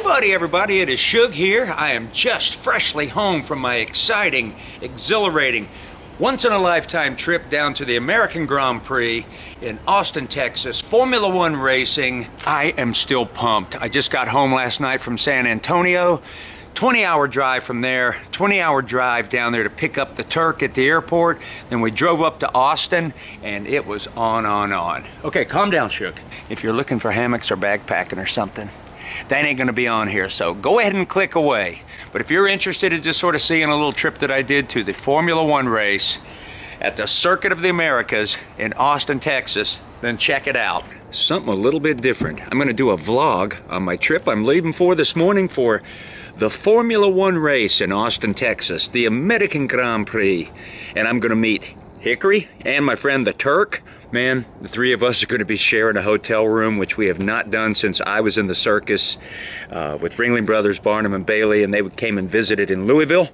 Howdy everybody, it is Shug here. I am just freshly home from my exciting, exhilarating, once-in-a-lifetime trip down to the American Grand Prix in Austin, Texas. Formula One racing. I am still pumped. I just got home last night from San Antonio. 20-hour drive from there, 20-hour drive down there to pick up the Turk at the airport. Then we drove up to Austin, and it was on. Okay, calm down, Shug. If you're looking for hammocks or backpacking or something, that ain't gonna be on here, so go ahead and click away. But if you're interested in just sort of seeing a little trip that I did to the Formula One race at the Circuit of the Americas in Austin, Texas, then check it out. Something a little bit different. I'm gonna do a vlog on my trip I'm leaving for this morning for the Formula One race in Austin, Texas, the American Grand Prix. And I'm gonna meet Hickory and my friend the Turk. Man, the three of us are going to be sharing a hotel room, which we have not done since I was in the circus with Ringling Brothers, Barnum and Bailey, and they came and visited in Louisville.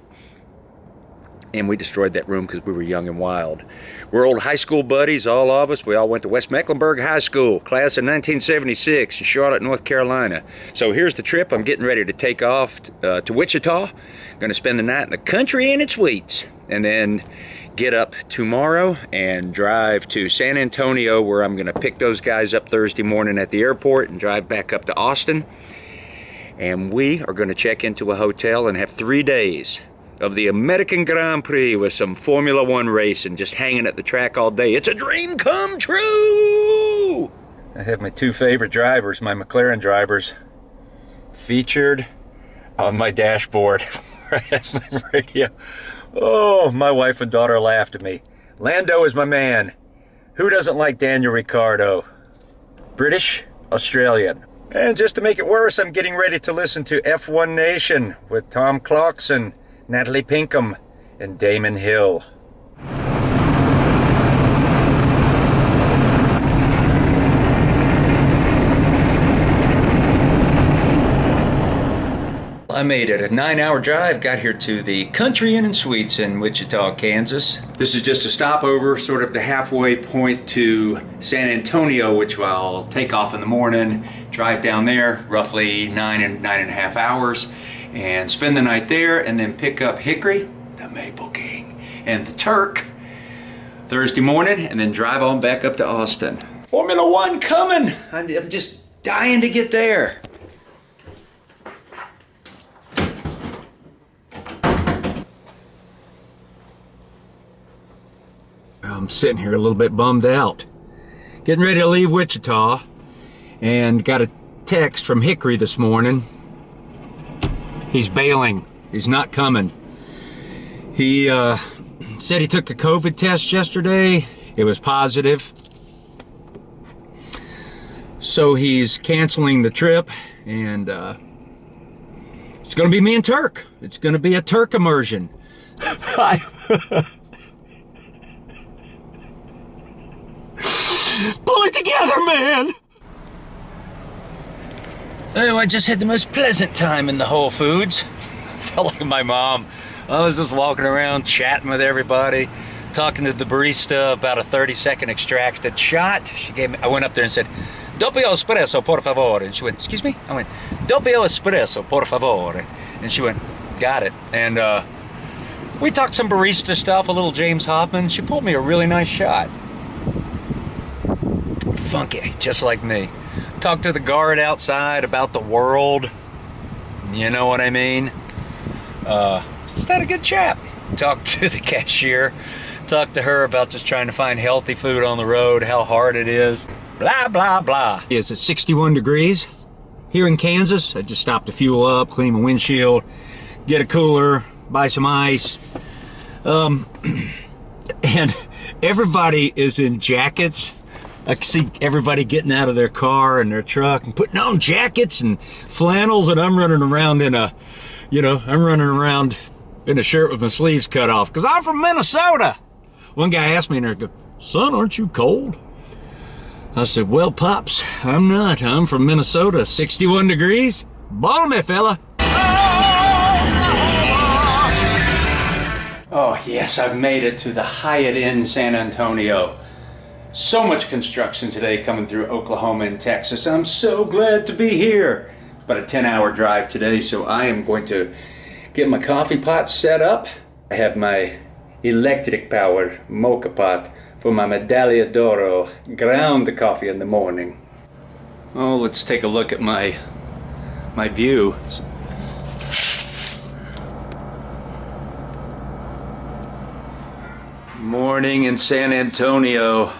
And we destroyed that room because we were young and wild. We're old high school buddies, all of us. We all went to West Mecklenburg High School, class of 1976 in Charlotte, North Carolina. So here's the trip. I'm getting ready to take off to Wichita. Going to spend the night in the country and its sweets. And then get up tomorrow and drive to San Antonio, where I'm going to pick those guys up Thursday morning at the airport and drive back up to Austin. And we are going to check into a hotel and have 3 days of the American Grand Prix with some Formula One racing, just hanging at the track all day. It's a dream come true! I have my two favorite drivers, my McLaren drivers, featured on my dashboard. That's my radio. Oh, my wife and daughter laughed at me. Lando is my man. Who doesn't like Daniel Ricciardo? British, Australian. And just to make it worse, I'm getting ready to listen to F1 Nation with Tom Clarkson, Natalie Pinkham, and Damon Hill. I made it a 9-hour drive, got here to the Country Inn and Suites in Wichita, Kansas. This is just a stopover, sort of the halfway point to San Antonio, which I'll take off in the morning, drive down there, roughly 9.5 hours, and spend the night there, and then pick up Hickory, the Maple King, and the Turk Thursday morning, and then drive on back up to Austin. Formula One coming! I'm just dying to get there. I'm sitting here a little bit bummed out. Getting ready to leave Wichita, and got a text from Hickory this morning. He's bailing. He's not coming. He said he took a COVID test yesterday. It was positive. So he's canceling the trip, and it's gonna be me and Turk. It's gonna be a Turk immersion. Pull it together, man! Oh, I just had the most pleasant time in the Whole Foods. Felt like my mom. I was just walking around chatting with everybody, talking to the barista about a 30-second extracted shot. She gave me, I went up there and said, "Doppio espresso, por favor." And she went, "Excuse me?" I went, "Doppio espresso, por favor." And she went, "Got it." And we talked some barista stuff, a little James Hoffman. She pulled me a really nice shot. Funky, just like me. Talked to the guard outside about the world. You know what I mean? Just had a good chat. Talked to the cashier. Talked to her about just trying to find healthy food on the road, how hard it is. Blah, blah, blah. It's 61 degrees here in Kansas. I just stopped to fuel up, clean my windshield, get a cooler, buy some ice. And everybody is in jackets. I can see everybody getting out of their car and their truck and putting on jackets and flannels, and I'm running around in a, shirt with my sleeves cut off, because I'm from Minnesota. One guy asked me, and I go, "Son, aren't you cold?" I said, "Well, Pops, I'm not. I'm from Minnesota, 61 degrees. Balmy, fella." Oh, yes, I've made it to the Hyatt Inn San Antonio. So much construction today coming through Oklahoma and Texas. I'm so glad to be here. about a 10-hour drive today, so I am going to get my coffee pot set up. I have my electric powered mocha pot for my Medaglia d'Oro ground coffee in the morning. Oh, let's take a look at my view. Morning in San Antonio.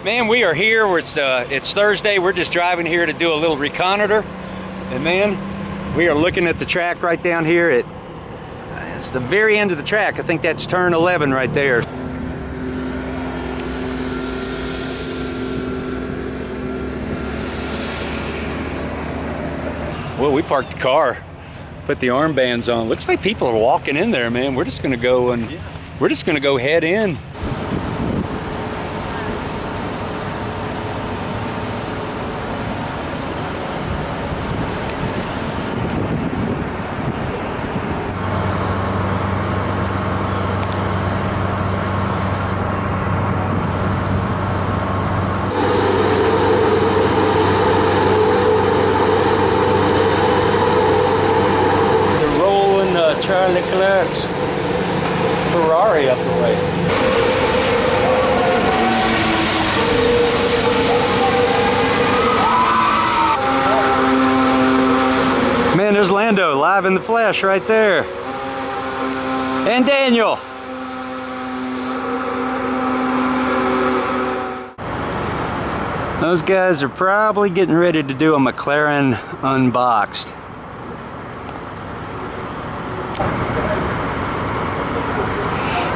Man, we are here. It's Thursday. We're just driving here to do a little reconnoiter. And man, we are looking at the track right down here. It's the very end of the track. I think that's turn 11 right there. Well, we parked the car, put the armbands on. Looks like people are walking in there, man. We're just gonna go head in. Charles Leclerc's Ferrari up the way. Man, there's Lando live in the flesh right there. And Daniel. Those guys are probably getting ready to do a McLaren unboxed.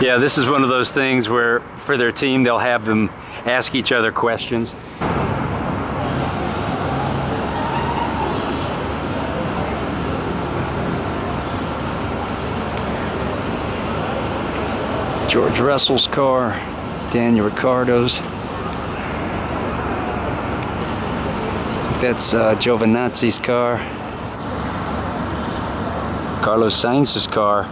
Yeah, this is one of those things where for their team they'll have them ask each other questions. George Russell's car, Daniel Ricciardo's. That's Giovinazzi's car. Carlos Sainz's car.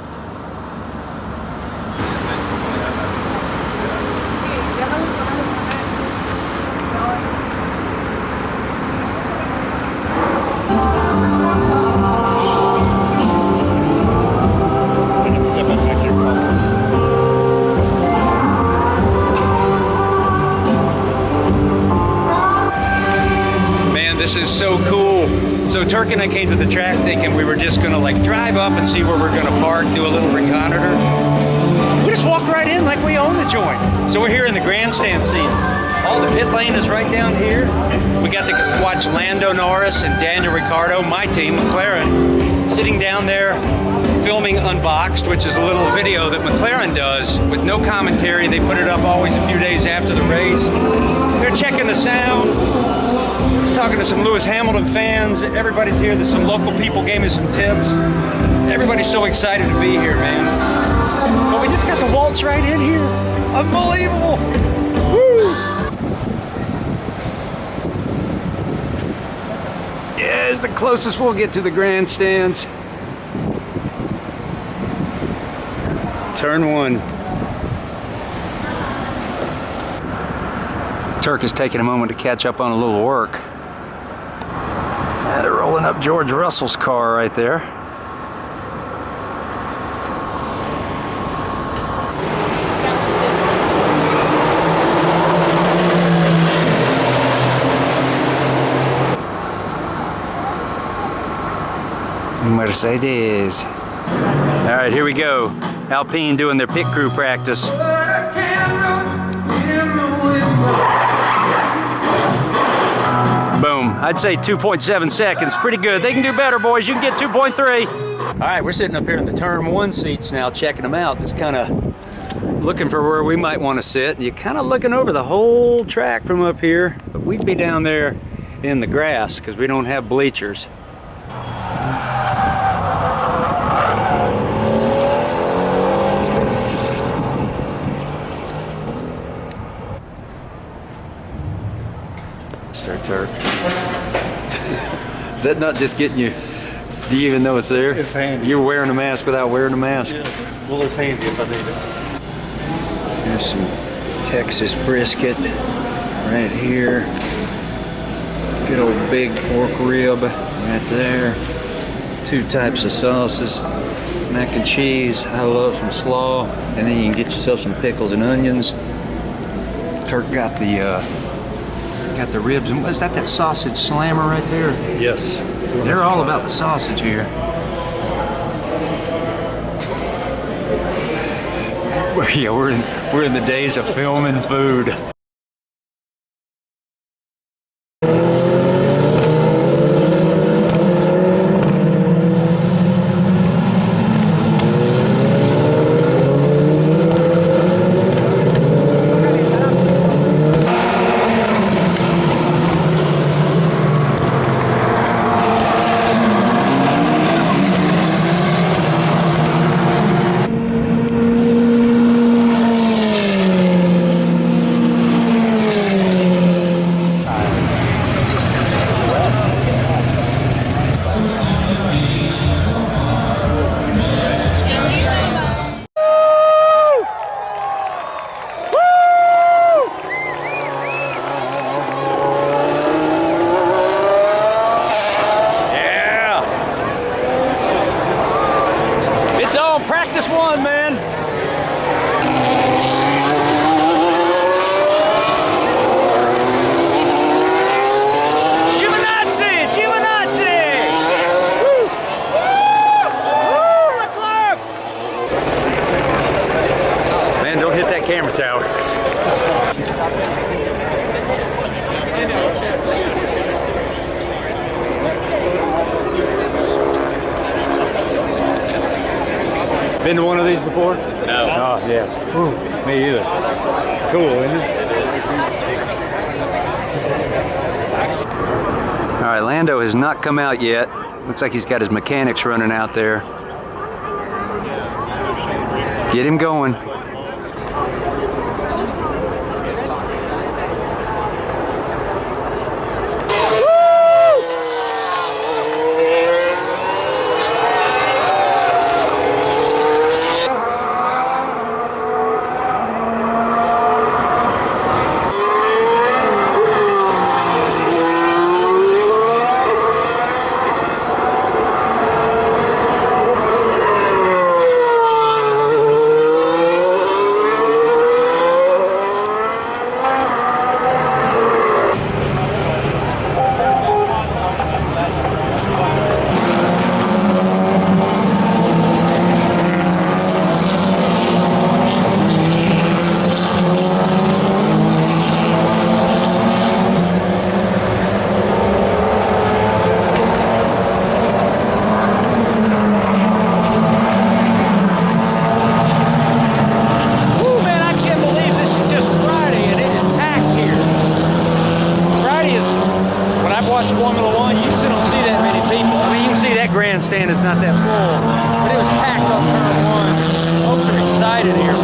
This is so cool. So Turk and I came to the track thinking we were just gonna like drive up and see where we're gonna park, do a little reconnoiter. We just walked right in like we own the joint. So we're here in the grandstand seats. All the pit lane is right down here. We got to watch Lando Norris and Daniel Ricciardo, my team, McLaren, sitting down there filming Unboxed, which is a little video that McLaren does with no commentary. They put it up always a few days after the race. They're checking the sound. Talking to some Lewis Hamilton fans. Everybody's here. There's some local people gave me some tips. Everybody's so excited to be here, man. But we just got to waltz right in here. Unbelievable. Woo! Yeah, it's the closest we'll get to the grandstands. Turn 1. Turk is taking a moment to catch up on a little work. They're rolling up George Russell's car right there. Mercedes. All right, here we go. Alpine doing their pit crew practice. Boom. I'd say 2.7 seconds. Pretty good. They can do better, boys. You can get 2.3. All right, we're sitting up here in the turn 1 seats now, checking them out. Just kind of looking for where we might want to sit. You're kind of looking over the whole track from up here, but we'd be down there in the grass because we don't have bleachers. Sir Turk. Is that not just getting you Do you even know it's there? It's handy. You're wearing a mask without wearing a mask. Yes. Well, it's handy if I need it. Here's some Texas brisket right here. Good old big pork rib right there. 2 types of sauces. Mac and cheese. I love some slaw. And then you can get yourself some pickles and onions. Turk got the ribs. And was that sausage slammer right there? Yes. They're all about the sausage here. Yeah, we're in the days of filming food. Practice one, man. Giovinazzi! Giovinazzi! Woo! Woo! Leclerc! Man, don't hit that camera tower. Been to one of these before? No. Oh, yeah. Ooh, me either. Cool, isn't it? All right, Lando has not come out yet. Looks like he's got his mechanics running out there. Get him going. Grandstand is not that full, but it was packed on turn one. Folks are excited here.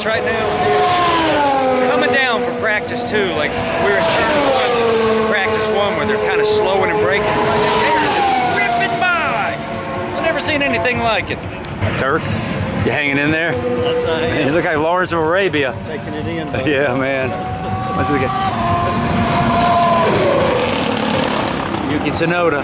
Right now, coming down from practice 2, like we're in turn 1, practice 1, where they're kind of slowing and braking. They're just ripping by. I've never seen anything like it. Turk, You hanging in there? That's You look like Lawrence of Arabia. taking it in. Yeah, man. What's it again? Yuki Tsunoda.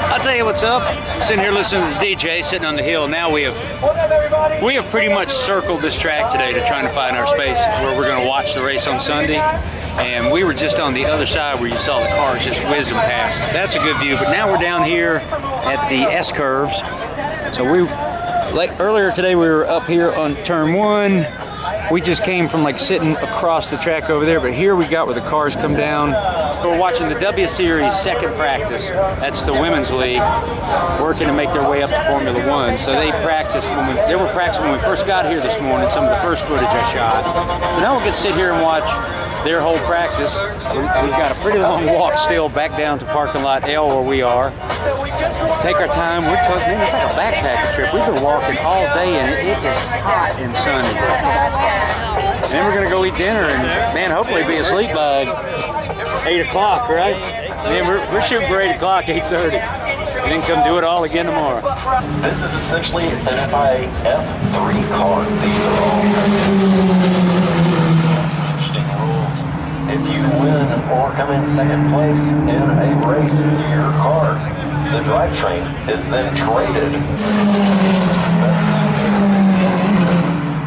I'll tell you what's up. I'm sitting here listening to the DJ, sitting on the hill. Now we have pretty much circled this track today to try to find our space where we're going to watch the race on Sunday. And we were just on the other side where you saw the cars just whizzing past. That's a good view. But now we're down here at the S curves. So earlier today we were up here on turn 1. We just came from like sitting across the track over there, but here we got where the cars come down. We're watching the W Series second practice. That's the women's league, working to make their way up to Formula One. So they practiced they were practicing when we first got here this morning, some of the first footage I shot. So now we'll get to sit here and watch their whole practice. We've got a pretty long walk still back down to parking lot L where we are. Take our time. Man, it's like a backpacking trip. We've been walking all day and it is hot and sunny. And then we're gonna go eat dinner and man, hopefully be asleep by 8 o'clock, right? And then we're shooting for 8 o'clock, 8:30. And then come do it all again tomorrow. This is essentially an FIA F3 car. These are all interesting rules. If you win or come in second place in a race, your car, the drivetrain, is then traded.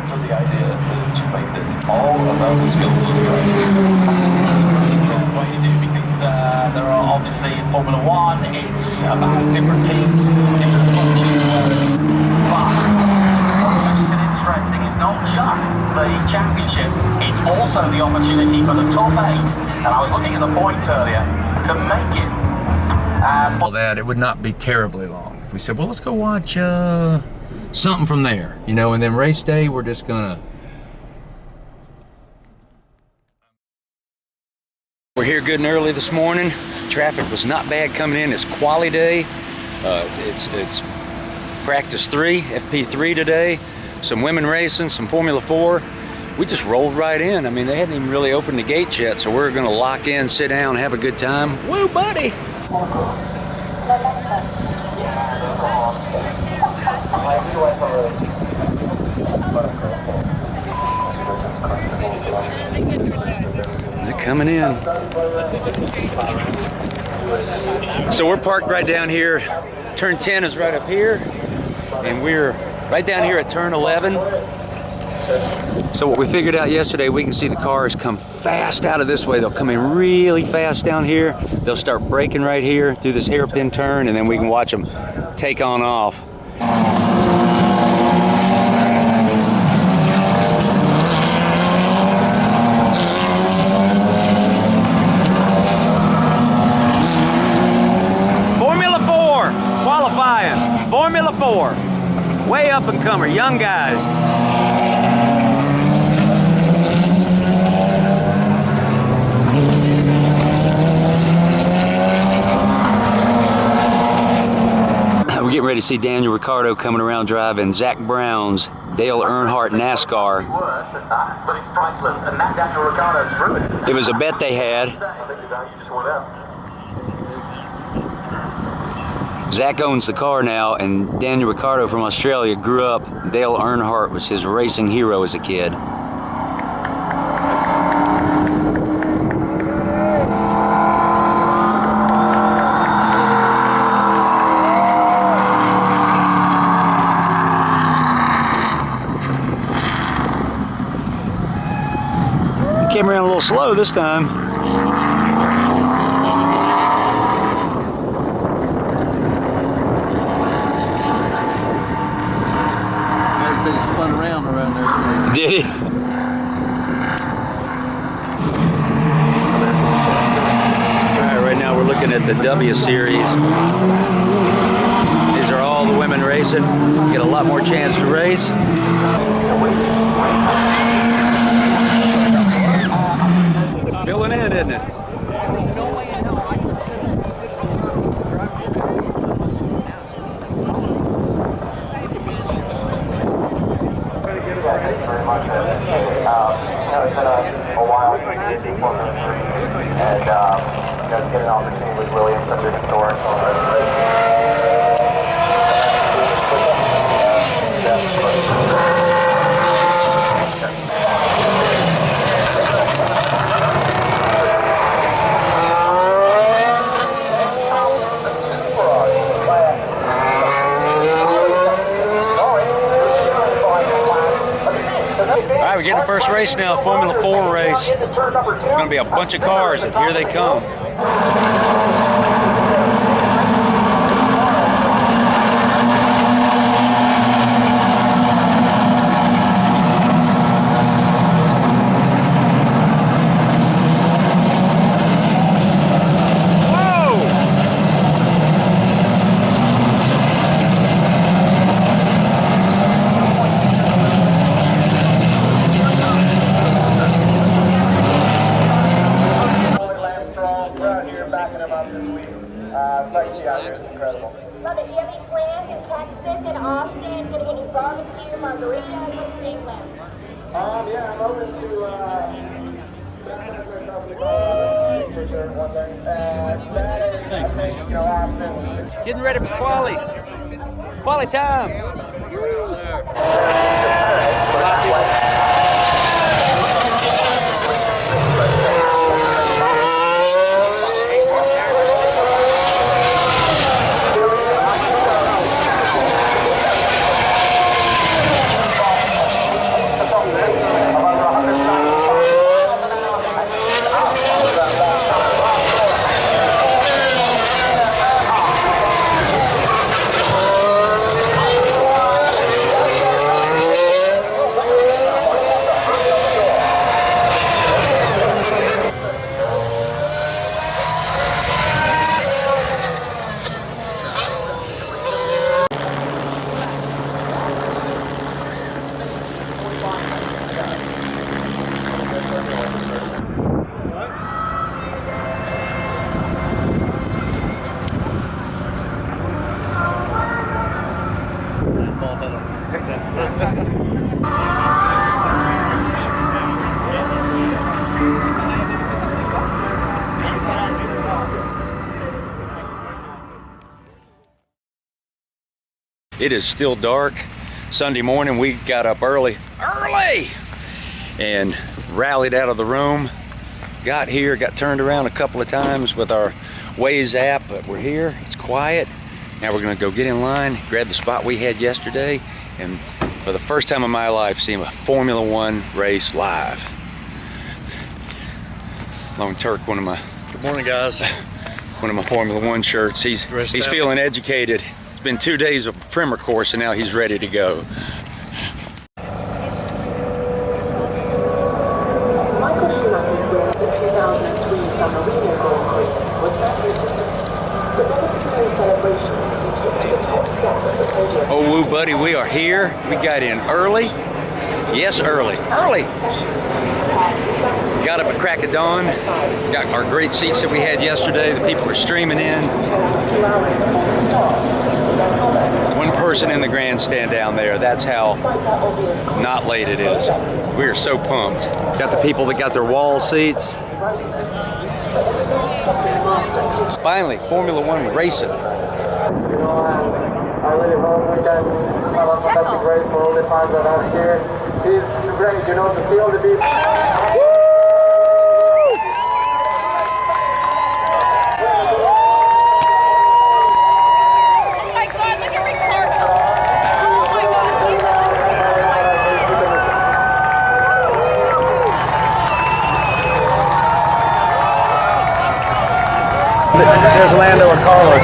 So the idea is to make this all about the skills of the driver. What you do, because there are obviously in Formula One, it's about different teams, different functions, but what makes it interesting is not just the championship, it's also the opportunity for the top 8, and I was looking at the points earlier, to make it as All that, it would not be terribly long. If we said, well, let's go watch something from there, you know, and then race day, we're just gonna. We're here good and early this morning. Traffic was not bad coming in. It's quali day. It's practice 3, FP3 today. Some women racing, some Formula 4. We just rolled right in. I mean, they hadn't even really opened the gates yet, so we're gonna lock in, sit down, have a good time. Woo, buddy! They're coming in. So we're parked right down here. Turn 10 is right up here, and we're right down here at turn 11. So what we figured out yesterday, we can see the cars come fast out of this way. They'll come in really fast down here. They'll start braking right here, do this hairpin turn, and then we can watch them take on off. Formula 4 qualifying. Formula 4. Way up and comer, young guys. We're getting ready to see Daniel Ricciardo coming around driving Zach Brown's Dale Earnhardt NASCAR. But it's priceless, and that Daniel Ricciardo's ruined. It was a bet they had. I think the value just went up. Zach owns the car now, and Daniel Ricciardo from Australia grew up. Dale Earnhardt was his racing hero as a kid. Came around a little slow this time. They spun around there. Did he? Alright, right now we're looking at the W Series. These are all the women racing. Get a lot more chance to race. Filling in, isn't it? Very much. guys get an opportunity with Williams, such a historical. All right, we're getting the first race now, Formula 4 race. There's going to be a bunch of cars, and here they come. Thank you guys, it's incredible. Love it. Do you have any plans in Texas and Austin? Gonna get any barbecue, margaritas? What's your game plan? Yeah, I'm open to, for sure, one thing. Saturday, I think, Austin. Getting ready for quali. Quali time. It is still dark. Sunday morning, we got up early, and rallied out of the room. Got here, got turned around a couple of times with our Waze app, but we're here, it's quiet. Now we're gonna go get in line, grab the spot we had yesterday, and for the first time in my life, see a Formula One race live. Lone Turk, Good morning, guys. one of my Formula One shirts. He's feeling educated. It's been 2 days of primer course and now he's ready to go. Michael Schumacher's win in the 2003 San Marino Grand Prix was magnificent. The celebratory celebration took to the top step of the podium. Oh, woo, buddy, we are here. We got in early. Yes, early. Got up at crack of dawn. Got our great seats that we had yesterday. The people were streaming in. One person in the grandstand down there. That's how not late it is. We are so pumped. Got the people that got their wall seats. Finally, Formula One racing. I really hope we can have a fantastic race for all the fans that are here. It's great, to see all the people. There's Lando and Carlos.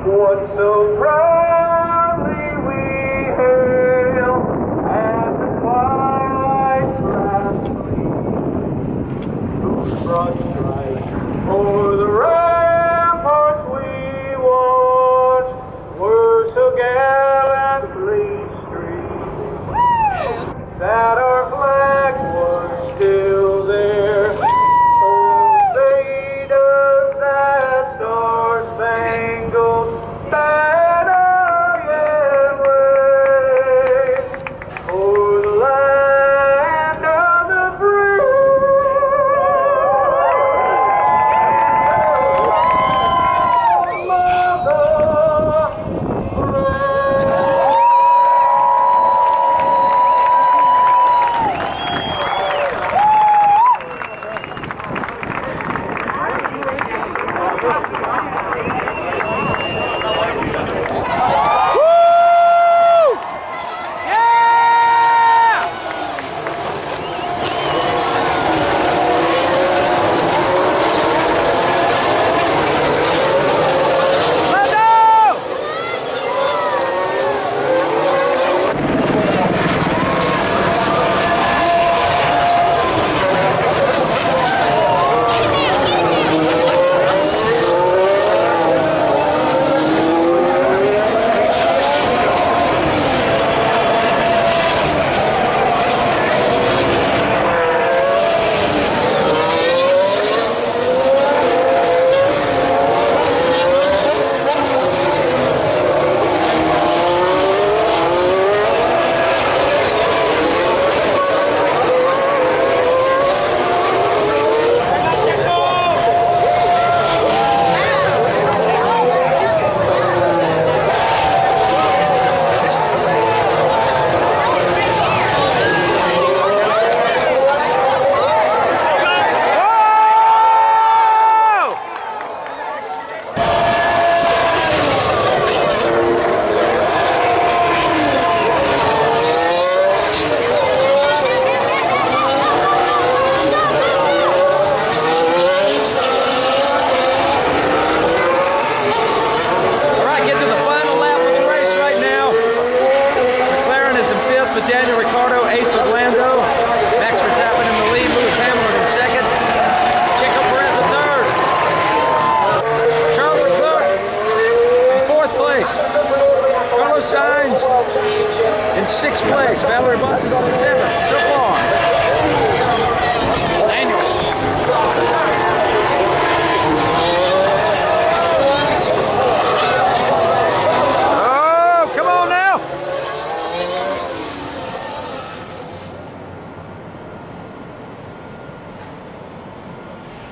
What so proudly we hail as the choir. with Daniel Ricciardo, 8th with Lando, Max Verstappen in the lead, Lewis Hamilton in 2nd, Checo Perez in 3rd, Charles Leclerc in 4th place, Carlos Sainz in 6th place, Valtteri Bottas in 7th so far. Daniel. Oh, come on now.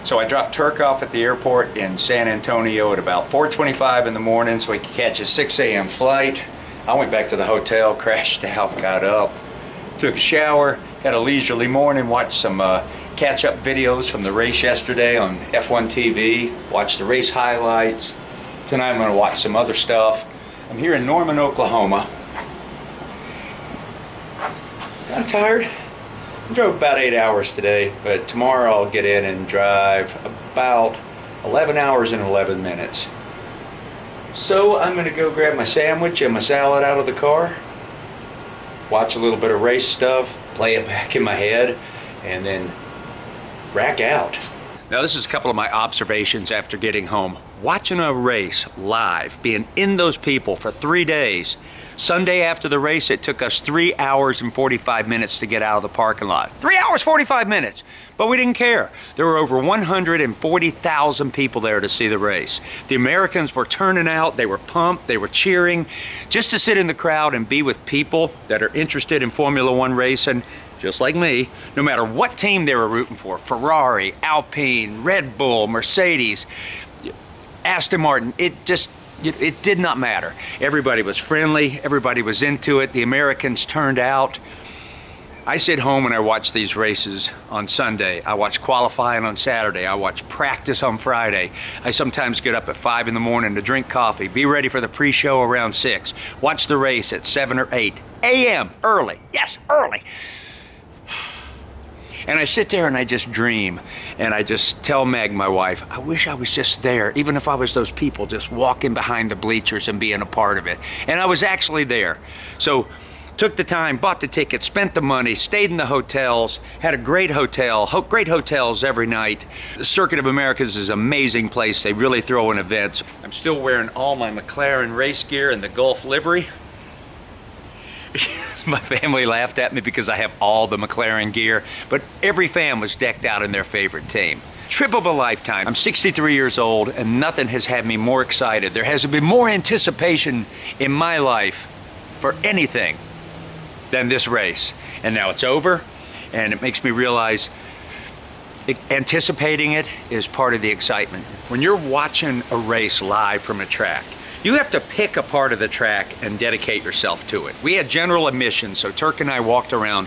So I dropped Turk off at the airport in San Antonio at about 4:25 in the morning so he could catch a 6 a.m. flight. I went back to the hotel, crashed out, got up, took a shower, had a leisurely morning, watched some catch-up videos from the race yesterday on F1 TV, watched the race highlights. Tonight I'm going to watch some other stuff. I'm here in Norman, Oklahoma. I'm tired. I drove about 8 hours today, but tomorrow I'll get in and drive about 11 hours and 11 minutes. So I'm going to go grab my sandwich and my salad out of the car, watch a little bit of race stuff, play it back in my head, and then rack out. Now this is a couple of my observations after getting home. Watching a race live, being in those people for 3 days. Sunday after the race, it took us 3 hours and 45 minutes to get out of the parking lot. 3 hours, 45 minutes. But we didn't care. There were over 140,000 people there to see the race. The Americans were turning out, they were pumped, they were cheering. Just to sit in the crowd and be with people that are interested in Formula One racing, just like me, no matter what team they were rooting for, Ferrari, Alpine, Red Bull, Mercedes, Aston Martin, it did not matter. Everybody was friendly, everybody was into it, the Americans turned out. I sit home and I watch these races on Sunday. I watch qualifying on Saturday. I watch practice on Friday. I sometimes get up at 5 in the morning to drink coffee, be ready for the pre-show around 6, watch the race at 7 or 8 a.m. early. Yes, early. And I sit there and I just dream, and I just tell Meg, my wife, I wish I was just there, even if I was those people just walking behind the bleachers and being a part of it. And I was actually there. So took the time, bought the ticket, spent the money, stayed in the hotels, had a great hotel, great hotels every night. The Circuit of Americas is an amazing place. They really throw in events. I'm still wearing all my McLaren race gear and the Gulf livery. My family laughed at me because I have all the McLaren gear, but every fan was decked out in their favorite team. Trip of a lifetime. I'm 63 years old and nothing has had me more excited. There hasn't been more anticipation in my life for anything than this race. And now it's over, and it makes me realize anticipating it is part of the excitement. When you're watching a race live from a track, you have to pick a part of the track and dedicate yourself to it. We had general admission, so Turk and I walked around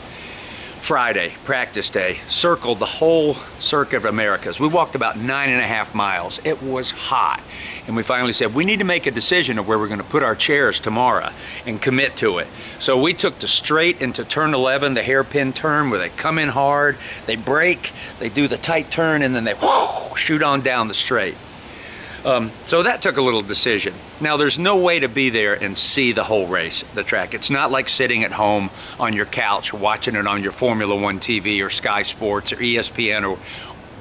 Friday, practice day, circled the whole Circuit of Americas. We walked about 9.5 miles. It was hot. And we finally said, we need to make a decision of where we're gonna put our chairs tomorrow and commit to it. So we took the straight into turn 11, the hairpin turn where they come in hard, they brake, they do the tight turn, and then they whoo, shoot on down the straight. So that took a little decision. Now there's no way to be there and see the whole race, the track. It's not like sitting at home on your couch watching it on your Formula One TV or Sky Sports or ESPN or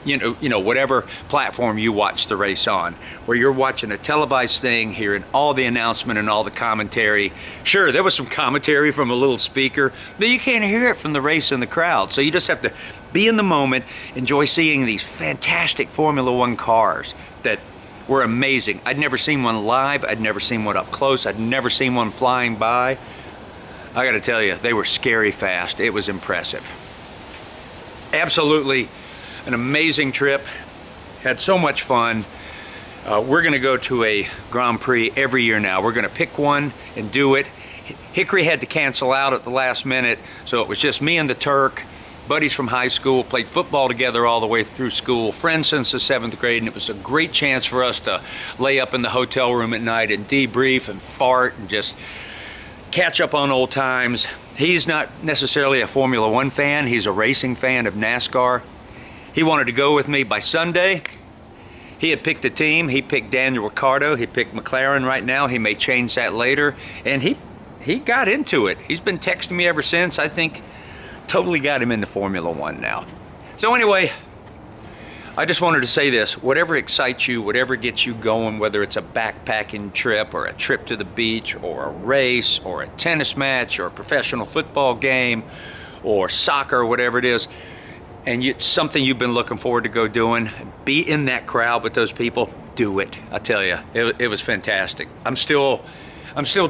you know whatever platform you watch the race on, where you're watching a televised thing, hearing all the announcement and all the commentary. Sure, there was some commentary from a little speaker, but you can't hear it from the race and the crowd. So you just have to be in the moment, enjoy seeing these fantastic Formula One cars that were amazing. I'd never seen one live, I'd never seen one up close, I'd never seen one flying by. I gotta tell you, they were scary fast. It was impressive. Absolutely an amazing trip. Had so much fun. We're gonna go to a Grand Prix every year now. We're gonna pick one and do it. Hickory had to cancel out at the last minute, so it was just me and the Turk. Buddies from high school, played football together all the way through school, friends since the 7th grade, and it was a great chance for us to lay up in the hotel room at night and debrief and fart and just catch up on old times. He's not necessarily a Formula One fan, he's a racing fan of NASCAR. He wanted to go with me by Sunday. He had picked a team, he picked Daniel Ricciardo, he picked McLaren right now, he may change that later, and he he got into it. He's been texting me ever since. I think totally got him into Formula One now. So anyway, I just wanted to say this. Whatever excites you, whatever gets you going, whether it's a backpacking trip or a trip to the beach or a race or a tennis match or a professional football game or soccer, whatever it is, and it's something you've been looking forward to go doing, be in that crowd with those people, do it. I tell you, it was fantastic. I'm still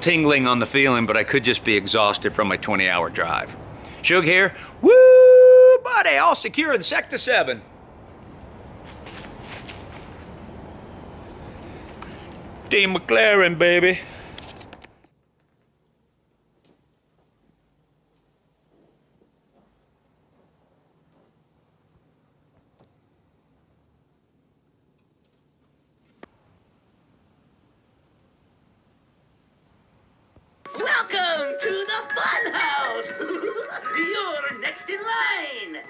tingling on the feeling, but I could just be exhausted from my 20-hour drive. Shug here. Woo, buddy, all secure in Sector 7. Dean McLaren, baby. Welcome to the Funhouse! You're next in line!